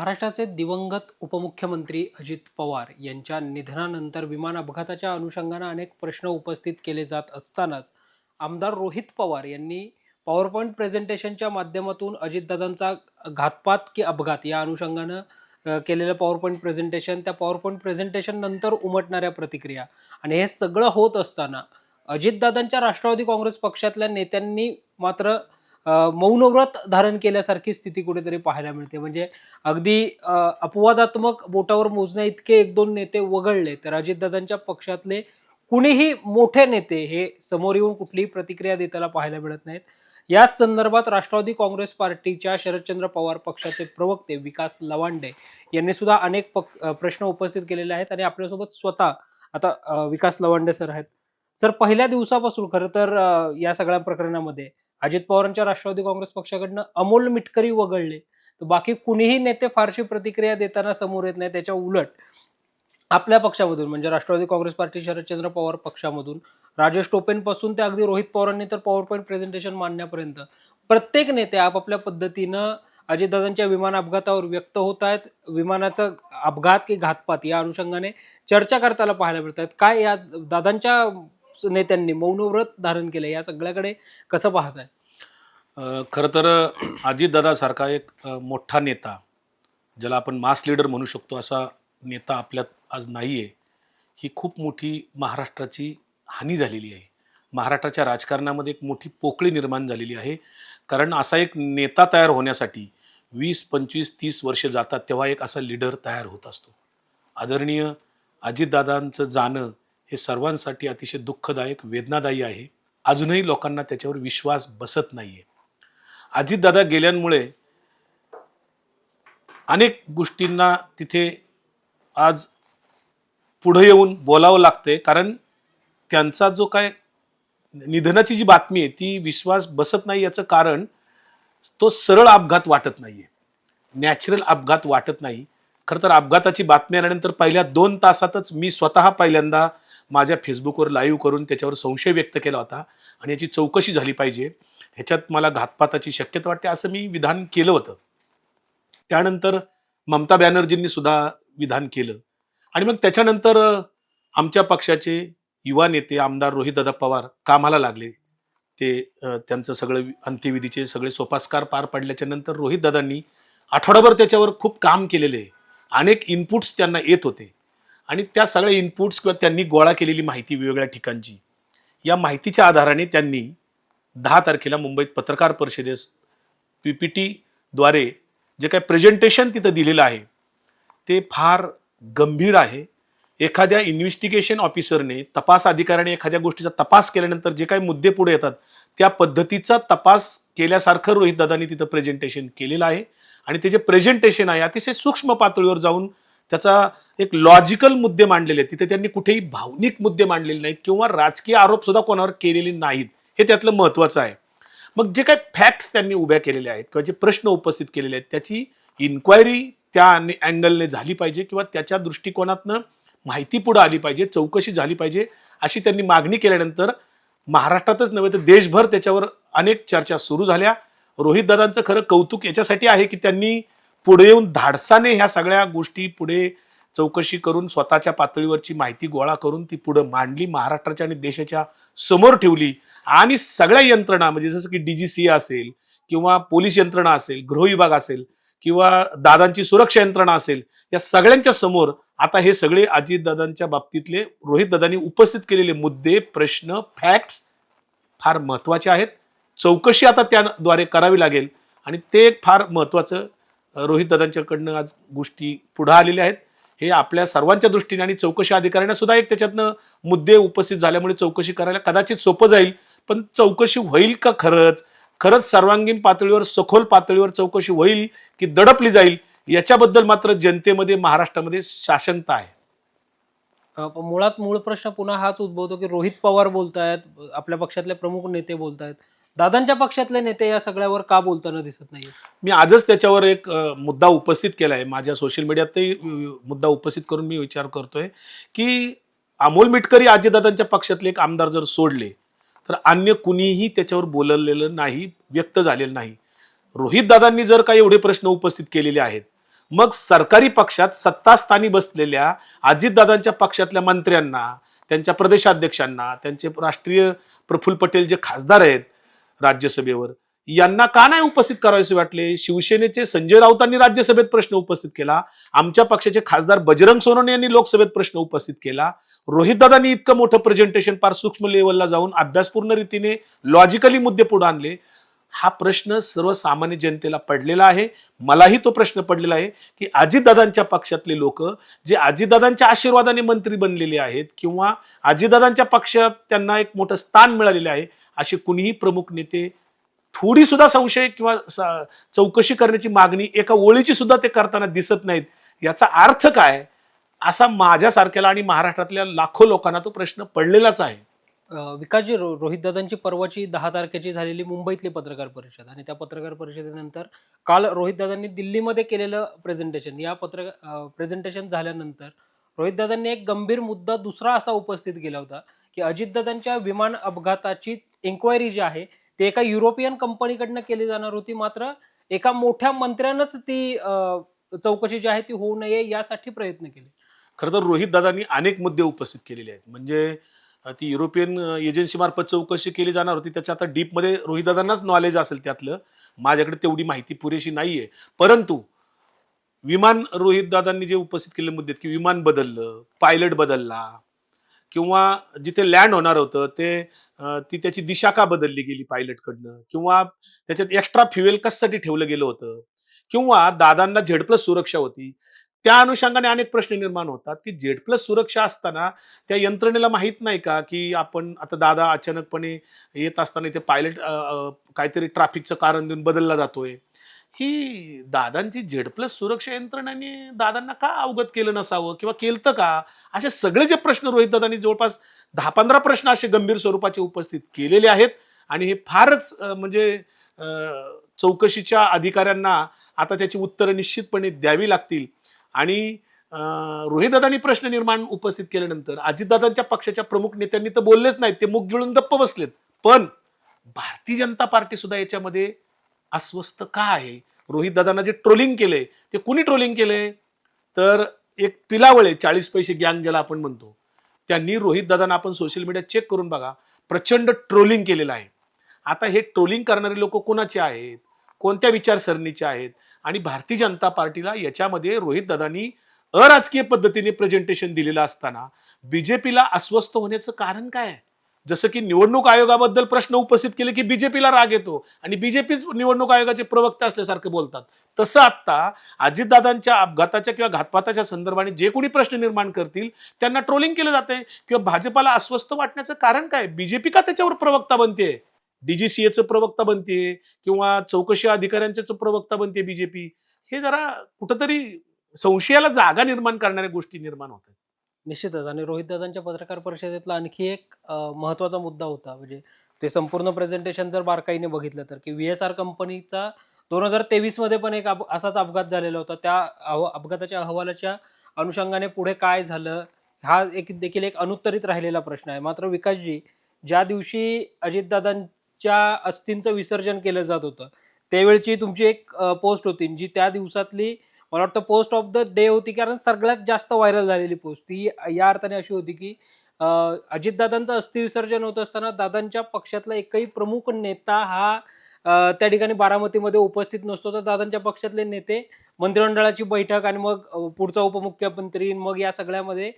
महाराष्ट्राचे दिवंगत उपमुख्यमंत्री अजित पवार यांच्या निधनानंतर विमान अपघाताच्या अनुषंगाने अनेक प्रश्न उपस्थित केले जात असतानाच आमदार रोहित पवार यांनी पॉवर पॉईंट प्रेझेंटेशनच्या माध्यमातून अजितदादांचा घातपात की अपघात या अनुषंगानं केलेलं पॉवर पॉईंट प्रेझेंटेशन, त्या पॉवर पॉईंट प्रेझेंटेशन नंतर उमटणाऱ्या प्रतिक्रिया आणि हे सगळं होत असताना अजितदादांच्या राष्ट्रवादी काँग्रेस पक्षातल्या नेत्यांनी मात्र मौनव्रत धारण केल्यासारखी स्थिती कुठेतरी पाहायला मिळते. म्हणजे अगदी अपवादात्मक बोटावर मोजण्या इतके एक दोन नेते वगळले तर अजितदादांच्या पक्षातले कुणीही मोठे नेते हे समोर येऊन कुठलीही प्रतिक्रिया देताना पाहायला मिळत नाहीत. याच संदर्भात राष्ट्रवादी काँग्रेस पार्टीच्या शरदचंद्र पवार पक्षाचे प्रवक्ते विकास लवांडे यांनी सुद्धा अनेक प्रश्न उपस्थित केलेले आहेत आणि आपल्यासोबत स्वतः आता विकास लवांडे सर आहेत. सर, पहिल्या दिवसापासून खरं तर या सगळ्या प्रकरणामध्ये अजित पवारांच्या राष्ट्रवादी काँग्रेस पक्षाकडनं अमोल मिटकरी वगळले तर बाकी कुणीही नेते फारशी प्रतिक्रिया देताना समोर येत नाही. त्याच्या उलट आपल्या पक्षामधून म्हणजे राष्ट्रवादी काँग्रेस पार्टी शरदचंद्र पवार पक्षामधून राजेश टोपेंपासून ते अगदी रोहित पवारांनी तर पॉवर पॉईंट प्रेझेंटेशन मांडण्यापर्यंत प्रत्येक नेते आपापल्या पद्धतीनं अजितदादांच्या विमान अपघातावर व्यक्त होत आहेत. विमानाचा अपघात की घातपात या अनुषंगाने चर्चा करताना पाहायला मिळत आहेत. काय या दादांच्या नेत्यांनी मौनव्रत धारण केलं या सगळ्याकडे कसं पाहताय? खरं तर अजितदादासारखा एक मोठा नेता, ज्याला आपण मास लीडर म्हणू शकतो, असा नेता आपल्यात आज नाही आहे. ही खूप मोठी महाराष्ट्राची हानी झालेली आहे. महाराष्ट्राच्या राजकारणामध्ये एक मोठी पोकळी निर्माण झालेली आहे. कारण असा एक नेता तयार होण्यासाठी 20, 25, 30 वर्षे जातात, तेव्हा एक असा लीडर तयार होत असतो. आदरणीय अजितदादांचं जाणं हे सर्वांसाठी अतिशय दुःखदायक, वेदनादायी आहे. अजूनही लोकांना त्याच्यावर विश्वास बसत नाही आहे. अजितदादा गेल्यामुळे अनेक गोष्टींना तिथे आज पुढे येऊन बोलावं लागतंय. कारण त्यांचा जो काय निधनाची जी बातमी आहे ती विश्वास बसत नाही. याचं कारण तो सरळ अपघात वाटत नाही आहे, नॅचरल अपघात वाटत नाही. खरं तर अपघाताची बातमी आल्यानंतर पहिल्या 2 तासातच मी स्वतः पहिल्यांदा माझ्या फेसबुकवर लाईव्ह करून त्याच्यावर संशय व्यक्त केला होता आणि याची चौकशी झाली पाहिजे, ह्याच्यात मला घातपाताची शक्यता वाटते असं मी विधान केलं होतं. त्यानंतर ममता बॅनर्जींनी सुद्धा विधान केलं आणि मग त्याच्यानंतर आमच्या पक्षाचे युवा नेते आमदार रोहितदादा पवार कामाला लागले. ते त्यांचं सगळं अंत्यविधीचे सगळे सोपास्कार पार पडल्याच्या नंतर रोहितदादांनी आठवडाभर त्याच्यावर खूप काम केलेले आहे. अनेक इनपुट्स त्यांना येत होते आणि त्या सगळ्या इनपुट्स किंवा त्यांनी गोळा केलेली माहिती वेगवेगळ्या ठिकाणची, या माहितीच्या आधाराने त्यांनी 10 तारखेला मुंबईत पत्रकार परिषदेस PPTद्वारे जे काही प्रेझेंटेशन तिथं दिलेलं आहे ते फार गंभीर आहे. एखाद्या इन्व्हेस्टिगेशन ऑफिसरने, तपास अधिकाऱ्याने एखाद्या गोष्टीचा तपास केल्यानंतर जे काही मुद्दे पुढे येतात त्या पद्धतीचा तपास केल्यासारखं रोहितदादांनी तिथं प्रेझेंटेशन केलेलं आहे. आणि ते जे प्रेझेंटेशन आहे अतिशय सूक्ष्म पातळीवर जाऊन त्याचा एक लॉजिकल मुद्दे मांडलेले आहेत. तिथे त्यांनी कुठेही भावनिक मुद्दे मांडलेले नाहीत किंवा राजकीय आरोप सुद्धा कोणावर केलेले नाहीत. हे त्यातलं महत्त्वाचं आहे. मग जे काही फॅक्ट्स त्यांनी उभ्या केलेले आहेत किंवा जे प्रश्न उपस्थित केलेले आहेत त्याची इन्क्वायरी त्या अँगलने झाली पाहिजे किंवा त्याच्या दृष्टिकोनातनं माहिती पुढे आली पाहिजे, चौकशी झाली पाहिजे, अशी त्यांनी मागणी केल्यानंतर महाराष्ट्रातच नव्हे तर देशभर त्याच्यावर अनेक चर्चा सुरू झाल्या. रोहितदादांचं खरं कौतुक याच्यासाठी आहे की त्यांनी पुढे येऊन धाडसाने ह्या सगळ्या गोष्टी पुढे चौकशी करून स्वतःच्या पातळीवरची माहिती गोळा करून ती पुढे मांडली, महाराष्ट्राच्या आणि देशाच्या समोर ठेवली. आणि सगळ्या यंत्रणा म्हणजे जसं की DGCA असेल किंवा पोलीस यंत्रणा असेल, गृह विभाग असेल किंवा दादांची सुरक्षा यंत्रणा असेल, या सगळ्यांच्या समोर आता हे सगळे अजितदादांच्या बाबतीतले रोहितदादांनी उपस्थित केलेले मुद्दे, प्रश्न, फॅक्ट्स फार महत्त्वाचे आहेत. चौकशी आता त्याद्वारे करावी लागेल आणि ते एक फार महत्त्वाचं रोहितदादांच्याकडनं आज गोष्टी पुढे आलेल्या आहेत. हे आपल्या सर्वांच्या दृष्टीने आणि चौकशी अधिकाऱ्यांना सुद्धा एक त्याच्यातनं मुद्दे उपस्थित झाल्यामुळे चौकशी करायला कदाचित सोपं जाईल. पण चौकशी होईल का खरंच सर्वांगीण पातळीवर, सखोल पातळीवर चौकशी होईल की दडपली जाईल, याच्याबद्दल मात्र जनतेमध्ये, महाराष्ट्रामध्ये साशंकता आहे. मुळात मूळ प्रश्न पुन्हा हाच उद्भवतो की रोहित पवार बोलतायत, आपल्या पक्षातले प्रमुख नेते बोलतायत, दादांच्या पक्षातले नेते या सगळ्यावर का बोलताना दिसत नाही? मी आजच त्याच्यावर एक मुद्दा उपस्थित केला आहे. माझ्या सोशल मीडियातही मुद्दा उपस्थित करून मी विचार करतोय की अमोल मिटकरी अजितदादांच्या पक्षातले एक आमदार जर सोडले तर अन्य कुणीही त्याच्यावर बोललेलं नाही, व्यक्त झालेलं नाही. रोहितदादांनी जर काही एवढे प्रश्न उपस्थित केलेले आहेत, मग सरकारी पक्षात सत्तास्थानी बसलेल्या अजितदादांच्या पक्षातल्या मंत्र्यांना, त्यांच्या प्रदेशाध्यक्षांना, त्यांचे राष्ट्रीय प्रफुल्ल पटेल जे खासदार आहेत राज्यसभेवर, यांना का नाही उपस्थित करायचे वाटले? शिवसेनेचे संजय राऊतांनी राज्यसभेत प्रश्न उपस्थित केला, आमच्या पक्षाचे खासदार बजरंग सोनवणे यांनी लोकसभेत प्रश्न उपस्थित केला, रोहितदादांनी इतकं मोठं प्रेझेंटेशन फार सूक्ष्म लेवलला जाऊन अभ्यासपूर्ण रीतीने लॉजिकली मुद्दे पुढे आणले. हा प्रश्न सर्वसामान्य जनतेला पडलेला आहे. मलाही तो प्रश्न पडलेला आहे की अजितदादांच्या पक्षातले लोक जे अजितदादांच्या आशीर्वादाने मंत्री बनलेले आहेत किंवा अजितदादांच्या पक्षात त्यांना एक मोठं स्थान मिळालेले आहे, असे कुणीही प्रमुख नेते थोडी सुद्धा संशय किंवा चौकशी करण्याची मागणी एका ओळीची सुद्धा ते करताना दिसत नाहीत. याचा अर्थ काय, असा माझ्यासारख्याला आणि महाराष्ट्रातल्या लाखो लोकांना तो प्रश्न पडलेलाच आहे. विकासजी, रोहितदादांची परवाची 10 तारखेची झालेली मुंबईतली पत्रकार परिषद आणि त्या पत्रकार परिषदेनंतर काल रोहितदादांनी दिल्लीमध्ये केलेलं प्रेझेंटेशन, या प्रेझेंटेशन झाल्यानंतर रोहितदादांनी एक गंभीर मुद्दा दुसरा असा उपस्थित केला होता की अजितदादांच्या विमान अपघाताची इन्क्वायरी जी आहे ती एका युरोपियन कंपनीकडनं केली जाणार होती, मात्र एका मोठ्या मंत्र्यानंच ती चौकशी जी आहे ती होऊ नये यासाठी प्रयत्न केले. खरं तर रोहितदादांनी अनेक मुद्दे उपस्थित केलेले आहेत. म्हणजे ती युरोपियन एजन्सी मार्फत चौकशी केली जाणार होती, त्याच्या आता डीपमध्ये रोहितदादांनाच नॉलेज असेल त्यातलं, माझ्याकडे तेवढी माहिती पुरेशी नाहीये. परंतु विमान, रोहितदादांनी जे उपस्थित केलेले मुद्दे की विमान बदललं, पायलट बदलला, किंवा जिथे लँड होणार होतं ते ती त्याची दिशा का बदलली गेली पायलटकडनं, किंवा त्याच्यात एक्स्ट्रा फ्युएल कशासाठी ठेवलं गेलं होतं, किंवा दादांना झेड+ सुरक्षा होती, त्या अनुषंगाने अनेक प्रश्न निर्माण होतात की झेड+ सुरक्षा असताना त्या यंत्रणेला माहित नाही का की आपण आता दादा अचानकपणे येत असताना इथे पायलट काहीतरी ट्रॅफिकचं कारण देऊन बदलला जातोय. ही दादांची झेड+ सुरक्षा यंत्रणेने दादांना का अवगत केलं नसावं किंवा केलं का, असे सगळे जे प्रश्न रोहितदादांनी जवळपास 10-15 प्रश्न असे गंभीर स्वरूपाचे उपस्थित केलेले आहेत. आणि हे फारच म्हणजे चौकशीच्या अधिकाऱ्यांना आता त्याची उत्तरं निश्चितपणे द्यावी लागतील. आणि रोहितदादांनी प्रश्न निर्माण उपस्थित केल्यानंतर अजितदादांच्या पक्षाच्या प्रमुख नेत्यांनी तर बोललेच नाहीत, ते मुख गिळून गप्प बसलेत. पण भारतीय जनता पार्टी सुद्धा याच्यामध्ये अस्वस्थ का आहे? रोहितदादांना जे ट्रोलिंग केलंय ते कुणी ट्रोलिंग केलंय? तर एक पिलावळे 40 पैसे गँग ज्याला आपण म्हणतो, त्यांनी रोहितदादांना, आपण सोशल मीडिया चेक करून बघा, प्रचंड ट्रोलिंग केलेलं आहे. आता हे ट्रोलिंग करणारे लोक कोणाचे आहेत, कोणत्या विचारसरणीचे आहेत? आणि भारतीय जनता पार्टीला याच्यामध्ये रोहितदादांनी अराजकीय पद्धतीने प्रेझेंटेशन दिलेलं असताना बीजेपीला अस्वस्थ होण्याचं कारण काय आहे? जसं की निवडणूक आयोगाबद्दल प्रश्न उपस्थित केले की बीजेपीला राग येतो आणि बीजेपी निवडणूक आयोगाचे प्रवक्ते असल्यासारखं बोलतात, तसं आता अजितदादांच्या अपघाताच्या किंवा घातपाताच्या संदर्भाने जे कोणी प्रश्न निर्माण करतील त्यांना ट्रोलिंग केलं जाते. किंवा भाजपाला अस्वस्थ वाटण्याचं कारण काय? बीजेपी का त्याच्यावर प्रवक्ता बनते? डीजीसीएचं प्रवक्ता बनते किंवा चौकशी अधिकाऱ्यांचं प्रवक्ता बनते बीजेपी? हे जरा कुठंतरी संशयाला जागा निर्माण करणाऱ्या गोष्टी निर्माण होतात. निश्चितच. आणि रोहितदादांच्या पत्रकार परिषदेतला आणखी एक महत्त्वाचा मुद्दा होता, म्हणजे ते संपूर्ण प्रेझेंटेशन जर बारकाईने बघितलं तर, की VSR कंपनीचा 2023 मध्ये पण एक असाच अपघात झालेला होता. त्या अपघाताच्या अहवालाच्या अनुषंगाने पुढे काय झालं, हा एक देखील एक अनुत्तरित राहिलेला प्रश्न आहे. मात्र विकासजी, ज्या दिवशी अजितदादांच्या अस्थींचं विसर्जन केलं जात होतं त्यावेळची तुमची एक पोस्ट होती, जी त्या दिवसातली मला वाटतं पोस्ट ऑफ द डे होती, कारण सगळ्यात जास्त व्हायरल झालेली पोस्ट ती या अर्थाने अशी होती की अजितदादांचं अस्थि विसर्जन होत असताना दादांच्या पक्षातला एकही प्रमुख नेता हा त्या ठिकाणी बारामतीमध्ये उपस्थित नसतो. तर दादांच्या पक्षातले नेते मंत्रिमंडळाची बैठक आणि मग पुढचा उपमुख्यमंत्री, मग या सगळ्यामध्ये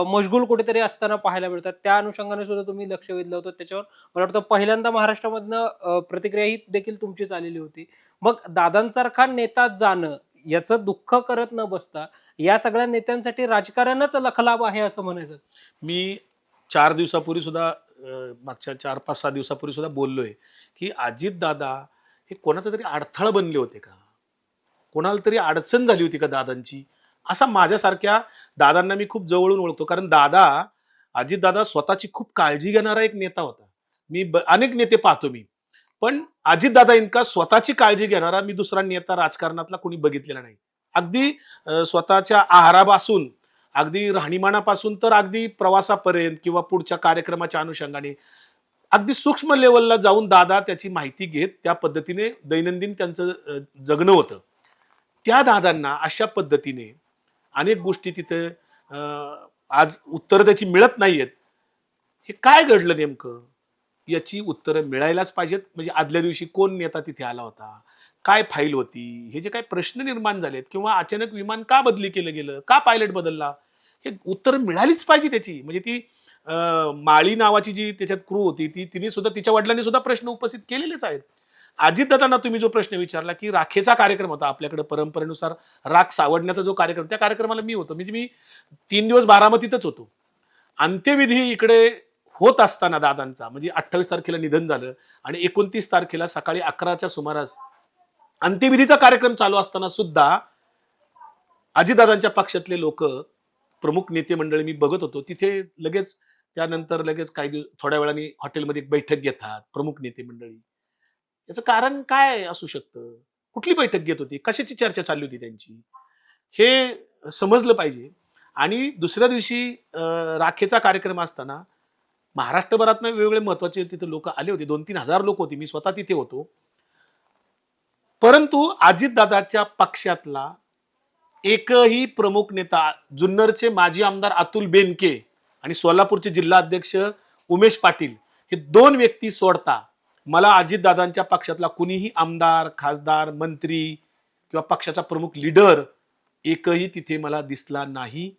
मशगूल कुठेतरी असताना पाहायला मिळतात. त्या अनुषंगाने सुद्धा तुम्ही लक्ष वेधलं होतं त्याच्यावर. मला वाटतं पहिल्यांदा महाराष्ट्रामधनं प्रतिक्रिया ही देखील तुमचीच आलेली होती. मग दादांसारखा नेता जाणं याचं दुःख करत न बसता या सगळ्या नेत्यांसाठी राजकारणच लखलाभ आहे असं म्हणायचं. मी 4 दिवसापूर्वी सुद्धा, मागच्या 4-5-6 दिवसापूर्वी सुद्धा बोललोय की अजितदादा हे कोणाचा तरी अडथळा बनले होते का, कोणाला तरी अडचण झाली होती का दादांची, असा माझ्यासारख्या दादांना मी खूप जवळून ओळखतो. कारण अजितदादा स्वतःची खूप काळजी घेणारा एक नेता होता. मी अनेक नेते पाहतो मी, पण अजितदादा इतका स्वतःची काळजी घेणारा मी दुसरा नेता राजकारणातला कोणी बघितलेला नाही. अगदी स्वतःच्या आहारापासून, अगदी राहणीमानापासून तर अगदी प्रवासापर्यंत किंवा पुढच्या कार्यक्रमाच्या अनुषंगाने अगदी सूक्ष्म लेवलला जाऊन दादा त्याची माहिती घेत त्या पद्धतीने दैनंदिन त्यांचं जगणं होतं. त्या दादांना अशा पद्धतीने अनेक गोष्टी तिथे आज उत्तरं त्याची मिळत नाहीयेत. हे काय घडलं नेमकं? याची उत्तरं मिळायलाच पाहिजेत. म्हणजे आदल्या दिवशी कोण नेता तिथे आला होता? काय फाईल होती? हे जे काही प्रश्न निर्माण झालेत किंवा अचानक विमान का बदली केलं गेलं? का पायलट बदलला? हे उत्तरं मिळालीच पाहिजे त्याची. म्हणजे ती माळी नावाची जी त्याच्यात क्रू होती तिने सुद्धा तिच्या वडिलांनी सुद्धा प्रश्न उपस्थित केलेलेच आहेत. अजितदादांना तुम्ही जो प्रश्न विचारला की राखेचा कार्यक्रम होता आपल्याकडे परंपरेनुसार राख सावडण्याचा जो कार्यक्रम त्या कार्यक्रमाला मी होतो. म्हणजे मी 3 दिवस बारामतीतच होतो. अंत्यविधी इकडे होत असताना दादांचा म्हणजे 28 तारखेला निधन झालं आणि 29 तारखेला सकाळी 11च्या सुमारास अंत्यविधीचा कार्यक्रम चालू असताना सुद्धा अजितदादांच्या पक्षातले लोक प्रमुख नेते मंडळी मी बघत होतो तिथे लगेच त्यानंतर लगेच काही दिवस थोड्या वेळाने हॉटेलमध्ये एक बैठक घेतात प्रमुख नेते मंडळी. याचं कारण काय असू शकतं? कुठली बैठक घेत होती? कशाची चर्चा चालली होती त्यांची? हे समजलं पाहिजे. आणि दुसऱ्या दिवशी राखेचा कार्यक्रम असताना महाराष्ट्रभरातनं वेगवेगळे महत्वाचे तिथे लोक आले होते. 2-3 हजार लोक होते. मी स्वतः तिथे होतो. परंतु अजितदादाच्या पक्षातला एकही प्रमुख नेता जुन्नरचे माजी आमदार अतुल बेनके आणि सोलापूरचे जिल्हा अध्यक्ष उमेश पाटील हे 2 व्यक्ती सोडता मला अजितदादांच्या पक्षातला कुणीही आमदार, खासदार, मंत्री किंवा पक्षाचा प्रमुख लीडर एकही तिथे मला दिसला नाही.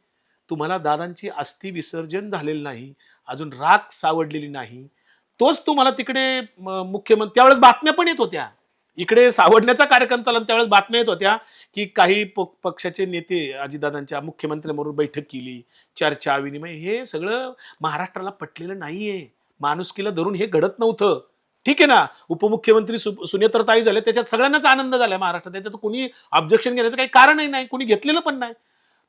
तुम्हाला दादांची अस्थि विसर्जन झालेलं नाही, अजून राख सावडलेली नाही. तोच तुम्हाला तिकडे मुख्यमंत्री त्यावेळेस बातम्या पण येत होत्या. इकडे सावडण्याचा कार्यक्रम चालला त्यावेळेस बातम्या येत होत्या की काही पक्षाचे नेते अजितदादांच्या मुख्यमंत्र्यांबरोबर बैठक केली, चर्चा विनिमय. हे सगळं महाराष्ट्राला पटलेलं नाहीये. माणुसकीला धरून हे घडत नव्हतं. ठीक आहे ना, उपमुख्यमंत्री सुनेत्रताई झाले त्याच्यात सगळ्यांनाच आनंद झाला महाराष्ट्रात. त्याच्यात कोणी ऑब्जेक्शन घेण्याचं काही कारणही नाही, कोणी घेतलेलं पण नाही.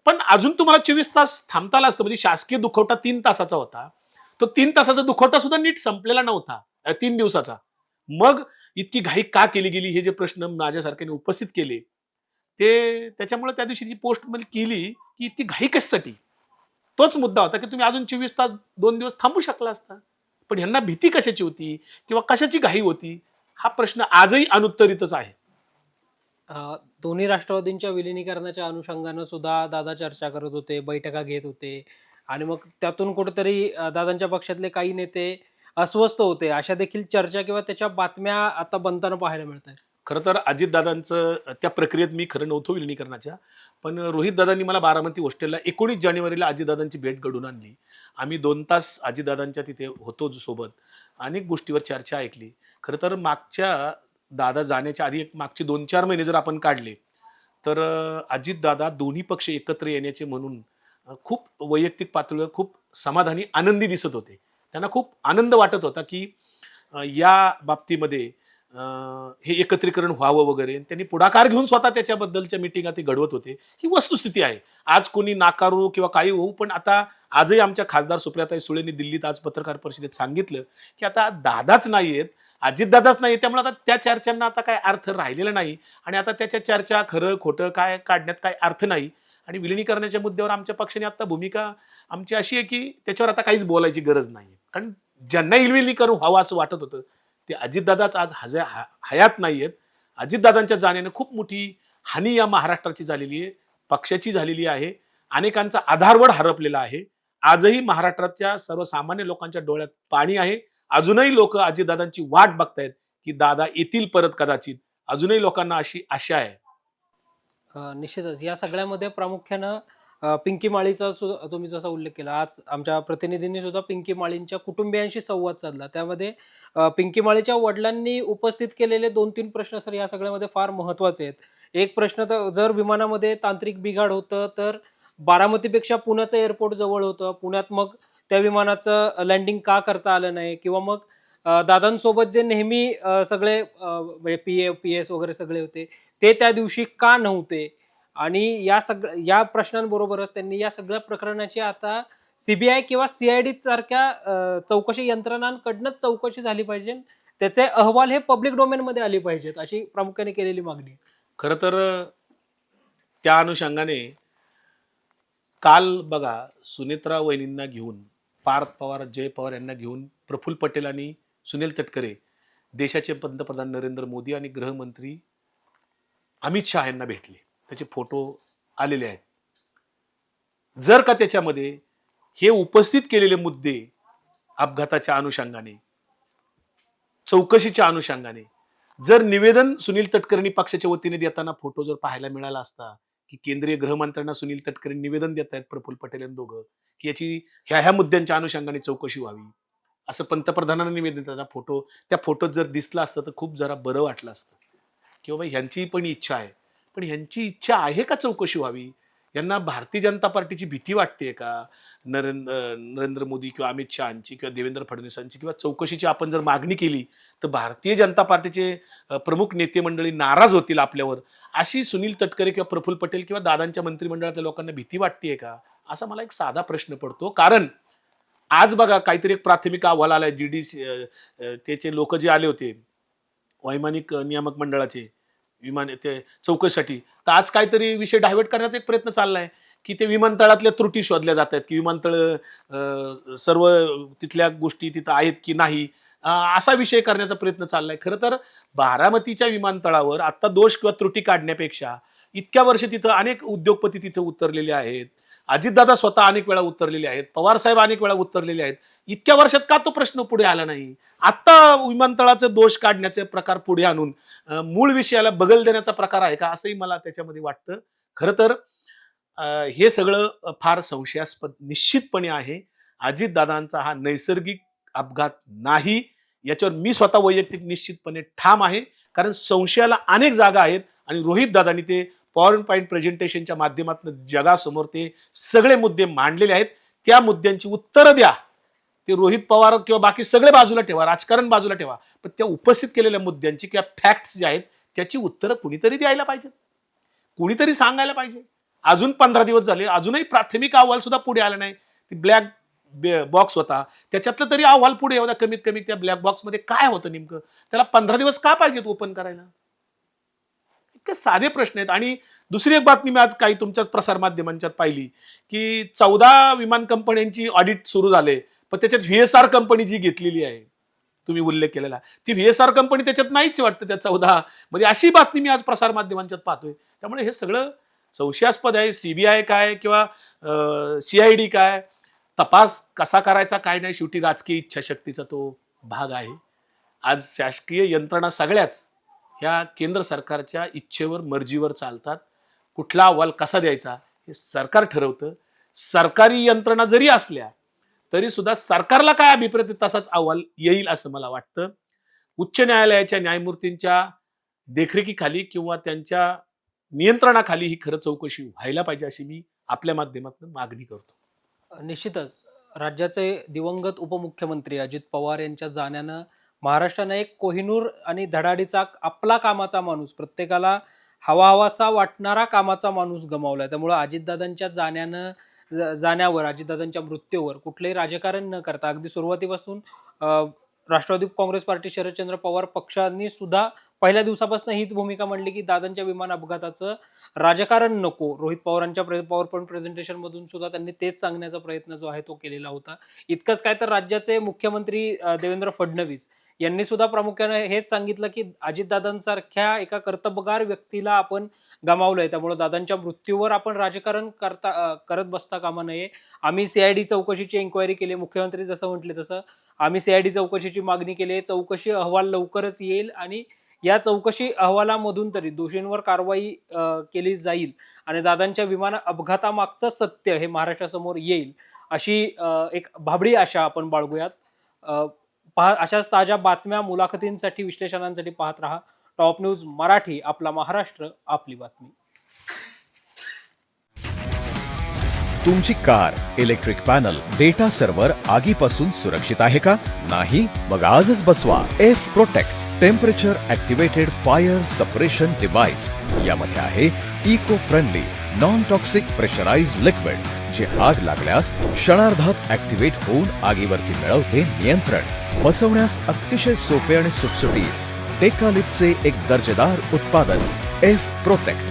पण अजून तुम्हाला 24 तास थांबता आला असतं. म्हणजे शासकीय दुखवटा 3 तासाचा होता. तो 3 तासाचा दुखवटा सुद्धा नीट संपलेला नव्हता 3 दिवसाचा. मग इतकी घाई का केली गेली हे जे प्रश्न माझ्यासारख्याने उपस्थित केले ते त्याच्यामुळे त्या दिवशी जी पोस्ट मला केली की इतकी घाई कशासाठी, तोच मुद्दा होता की तुम्ही अजून 24 तास 2 दिवस थांबू शकला असता. पण ह्यांना भीती कशाची होती किंवा कशाची घाई होती हा प्रश्न आजही अनुत्तरितच आहे. दोन्ही राष्ट्रवादींच्या विलिनीकरणाच्या अनुषंगानं सुद्धा दादा चर्चा करत होते, बैठका घेत होते आणि मग त्यातून कुठेतरी दादांच्या पक्षातले काही नेते अस्वस्थ होते. अशा देखील चर्चा किंवा त्याच्या बातम्या आता बनताना पाहायला मिळतात. खरं तर अजितदादांचं त्या प्रक्रियेत मी खरं नव्हतो विलिनीकरणाच्या. पण रोहित दादांनी मला बारामती हॉस्टेलला 19 जानेवारीला अजितदादांची भेट घडून आणली. आम्ही 2 तास अजितदादांच्या तिथे होतो सोबत. अनेक गोष्टीवर चर्चा ऐकली. खरं तर मागच्या दादा जाण्याच्या आधी एक मागचे 2-4 महिने जर आपण काढले तर अजितदादा दोन्ही पक्ष एकत्र येण्याचे म्हणून खूप वैयक्तिक पातळीवर खूप समाधानी आनंदी दिसत होते. त्यांना खूप आनंद वाटत होता की या बाबतीमध्ये हे एकत्रीकरण व्हावं वगैरे. त्यांनी पुढाकार घेऊन स्वतः त्याच्याबद्दलच्या मिटिंगा ते घडवत होते. ही वस्तुस्थिती आहे. आज कोणी नाकारू किंवा काही होऊ, पण आता आजही आमच्या खासदार सुप्रियाताई सुळेंनी दिल्लीत आज पत्रकार परिषदेत सांगितलं की आता दादाच नाहीयेत, अजितदादाच नाही, त्यामुळे आता त्या चर्चांना आता काय अर्थ राहिलेला नाही आणि आता त्याच्या चर्चा खरं खोटं काय काढण्यात काय अर्थ नाही. आणि विलिनीकरणाच्या मुद्द्यावर आमच्या पक्षाने आता भूमिका आमची अशी आहे की त्याच्यावर आता काहीच बोलायची गरज नाही. कारण ज्यांना विलिनीकरण व्हावं असं वाटत होतं ते अजितदादाच आज हयात नाहीयेत. अजितदादांच्या जाण्याने खूप मोठी हानी या महाराष्ट्राची झालेली आहे, पक्षाची झालेली आहे. अनेकांचा आधारवड हरपलेला आहे. आजही महाराष्ट्राच्या सर्वसामान्य लोकांच्या डोळ्यात पाणी आहे. अजूनही लोक अजितदादांची वाट बघतायत की दादा येतील परत कदाचित. अजूनही लोकांना अशी आशा आहे. निश्चितच या सगळ्यामध्ये प्रामुख्यानं पिंकी माळीचा सुद्धा तुम्ही जसा उल्लेख केला, आज आमच्या प्रतिनिधींनी सुद्धा पिंकी माळींच्या कुटुंबियांशी संवाद साधला. त्यामध्ये पिंकी माळीच्या वडिलांनी उपस्थित केलेले 2-3 प्रश्न सर या सगळ्यामध्ये फार महत्वाचे आहेत. एक प्रश्न तर जर विमानामध्ये तांत्रिक बिघाड होतं तर बारामतीपेक्षा पुण्याचं एअरपोर्ट जवळ होतं, पुण्यात मग त्या विमानाचं लँडिंग का करता आलं नाही किंवा मग दादांसोबत जे नेहमी सगळे म्हणजे पी-एस वगैरे सगळे होते ते त्या दिवशी का नव्हते. आणि या प्रश्नांबरोबरच त्यांनी या सगळ्या प्रकरणाची आता सीबीआय किंवा सीआयडी सारख्या चौकशी यंत्रणांकडनंच चौकशी झाली पाहिजे. त्याचे अहवाल हे पब्लिक डोमेन मध्ये आले पाहिजेत अशी प्रामुख्याने केलेली मागणी. खरं तर त्या अनुषंगाने काल बघा सुनेत्रा वहिनींना घेऊन पार्थ पवार, जय पवार यांना घेऊन प्रफुल्ल पटेल आणि सुनील तटकरे देशाचे पंतप्रधान नरेंद्र मोदी आणि गृहमंत्री अमित शहा यांना भेटले. त्याचे फोटो आलेले आहेत. जर का त्याच्यामध्ये हे उपस्थित केलेले मुद्दे अपघाताच्या अनुषंगाने, चौकशीच्या अनुषंगाने, जर निवेदन सुनील तटकरे पक्षाच्या वतीने देताना फोटो जर पाहायला मिळाला असता की केंद्रीय गृहमंत्र्यांना सुनील तटकरे निवेदन देत आहेत प्रफुल्ल पटेल यांनी दोघं की याची ह्या मुद्द्यांच्या अनुषंगाने चौकशी व्हावी, असं पंतप्रधानांना निवेदन देताना फोटो, त्या फोटोत जर दिसला असतं तर खूप जरा बरं वाटलं असतं की बाबा ह्यांची पण इच्छा आहे. पण ह्यांची इच्छा आहे का चौकशी व्हावी? यांना भारतीय जनता पार्टीची भीती वाटते का? नरेंद्र मोदी किंवा अमित शहाची किंवा देवेंद्र फडणवीसांची किंवा चौकशीची आपण जर मागणी केली तर भारतीय जनता पार्टीचे प्रमुख नेते मंडळी नाराज होतील आपल्यावर, अशी सुनील तटकरे किंवा प्रफुल्ल पटेल किंवा दादांच्या मंत्रिमंडळातल्या लोकांना भीती वाटतेय का? असा मला एक साधा प्रश्न पडतो. कारण आज बघा काहीतरी एक प्राथमिक अहवाल आलाय जीडीसी, त्याचे लोक जे आले होते वैमानिक नियामक मंडळाचे विमान ते चौकशीसाठी, तर आज काहीतरी विषय डायव्हर्ट करण्याचा एक प्रयत्न चाललाय की ते विमानतळातल्या त्रुटी शोधल्या जात आहेत की विमानतळ सर्व तिथल्या गोष्टी तिथं आहेत की नाही, असा विषय करण्याचा प्रयत्न चाललाय. खरं तर बारामतीच्या विमानतळावर आता दोष किंवा त्रुटी काढण्यापेक्षा इतक्या वर्ष तिथं अनेक उद्योगपती तिथं उतरलेले आहेत, अजितदादा स्वतः अनेक वेळा उतरलेले आहेत, पवार साहेब अनेक वेळा उतरलेले आहेत. इतक्या वर्षात का तो प्रश्न पुढे आला नाही? आता विमानतळाचे दोष काढण्याचे प्रकार पुढे आणून मूळ विषयाला बगल देण्याचा प्रकार आहे का, असंही मला त्याच्यामध्ये वाटतं. खरं तर हे सगळं फार संशयास्पद निश्चितपणे आहे. अजितदादांचा हा नैसर्गिक अपघात नाही, याच्यावर मी स्वतः वैयक्तिक निश्चितपणे ठाम आहे. कारण संशयाला अनेक जागा आहेत आणि रोहित दादांनी ते पॉवर पॉईंट प्रेझेंटेशनच्या माध्यमातून जगासमोर ते सगळे मुद्दे मांडलेले आहेत. त्या मुद्द्यांची उत्तरं द्या. ते रोहित पवार किंवा बाकी सगळे बाजूला ठेवा, राजकारण बाजूला ठेवा, पण त्या उपस्थित केलेल्या मुद्द्यांची किंवा फॅक्ट्स जे आहेत त्याची उत्तरं कुणीतरी द्यायला पाहिजेत, कुणीतरी सांगायला पाहिजे. अजून 15 दिवस झाले, अजूनही प्राथमिक अहवाल सुद्धा पुढे आला नाही. ती ब्लॅक बॉक्स होता, त्याच्यातलं तरी अहवाल पुढे होता. कमीत कमी त्या ब्लॅक बॉक्समध्ये काय होतं नेमकं, त्याला 15 दिवस का पाहिजेत ओपन करायला? इतके साधे प्रश्न आहेत. आणि दुसरी एक बातमी मी आज काही तुमच्याच प्रसारमाध्यमांच्यात पाहिली की 14 विमान कंपन्यांची ऑडिट सुरू झाले, पण त्याच्यात व्हीएसआर कंपनी जी घेतलेली आहे तुम्ही उल्लेख केलेला, ती व्हीएसआर कंपनी त्याच्यात नाहीच वाटतं त्या 14 मध्ये, अशी बातमी मी आज प्रसारमाध्यमांच्यात पाहतोय. त्यामुळे हे सगळं संशयास्पद आहे. सीबीआय काय किंवा CID काय, तपास कसा करायचा काय नाही, शेवटी राजकीय इच्छाशक्तीचा तो भाग आहे. आज शासकीय यंत्रणा सगळ्याच ह्या केंद्र सरकारच्या इच्छेवर मर्जीवर चालतात. कुठला अहवाल कसा द्यायचा हे सरकार ठरवतं. सरकारी यंत्रणा जरी असल्या तरी सुद्धा सरकारला काय अभिप्रेत तसाच अहवाल येईल असं मला वाटतं. उच्च न्यायालयाच्या न्यायमूर्तींच्या देखरेखीखाली किंवा त्यांच्या नियंत्रणाखाली ही खरं चौकशी व्हायला पाहिजे अशी मी आपल्या माध्यमातून मागणी करतो. निश्चितच राज्याचे दिवंगत उपमुख्यमंत्री अजित पवार यांच्या जाण्यानं महाराष्ट्रानं एक कोहिनूर आणि धडाडीचा आपला कामाचा माणूस, प्रत्येकाला हवाहवासा वाटणारा कामाचा माणूस गमावलाय. त्यामुळे अजितदादांच्या जाण्यावर, अजितदादांच्या मृत्यूवर कुठलंही राजकारण न करता अगदी सुरुवातीपासून राष्ट्रवादी काँग्रेस पार्टी, शरदचंद्र पवार पक्षांनी सुद्धा पहिल्या दिवसापासून हीच भूमिका मांडली की दादांच्या विमान अपघाताचं राजकारण नको. रोहित पवारांच्या पॉवर पॉईंट प्रेझेंटेशन मधून सुद्धा त्यांनी तेच सांगण्याचा प्रयत्न जो आहे तो केलेला होता. इतकंच काय तर राज्याचे मुख्यमंत्री देवेंद्र फडणवीस यांनी सुद्धा प्रामुख्याने हेच सांगितलं की अजितदादांसारख्या एका कर्तबगार व्यक्तीला आपण गमावलंय, त्यामुळे दादांच्या मृत्यूवर आपण राजकारण करत बसता कामा नये. आम्ही CID चौकशीची इन्क्वायरी केली, मुख्यमंत्री जसं म्हटले तसं आम्ही CID चौकशीची मागणी केली. चौकशी अहवाल लवकरच येईल आणि या चौकशी अहवालामधून तरी दोषींवर कारवाई केली जाईल आणि दादांच्या विमान अपघातामागचं सत्य हे महाराष्ट्रासमोर येईल अशी एक भाबडी आशा आपण बाळगूयात. अशाच ताज्या बातम्या, मुलाखतींसाठी, विश्लेषणांसाठी पाहत रहा टॉप न्यूज मराठी. आपला महाराष्ट्र, आपली बातमी. तुमची car, electric panel, data server आगीपासून सुरक्षित आहे का? नाही? मग आजच बसवा F protect temperature activated fire suppression device. यामध्ये आहे eco friendly non toxic pressurised liquid, जे आग लागल्यास क्षणार्धात ऍक्टिव्हेट होऊन आगीवरती मिळवते नियंत्रण. बसवण्यास अतिशय सोपे आणि सुटसुटीत टेकालिपचे एक दर्जेदार उत्पादन एफ प्रोटेक्ट.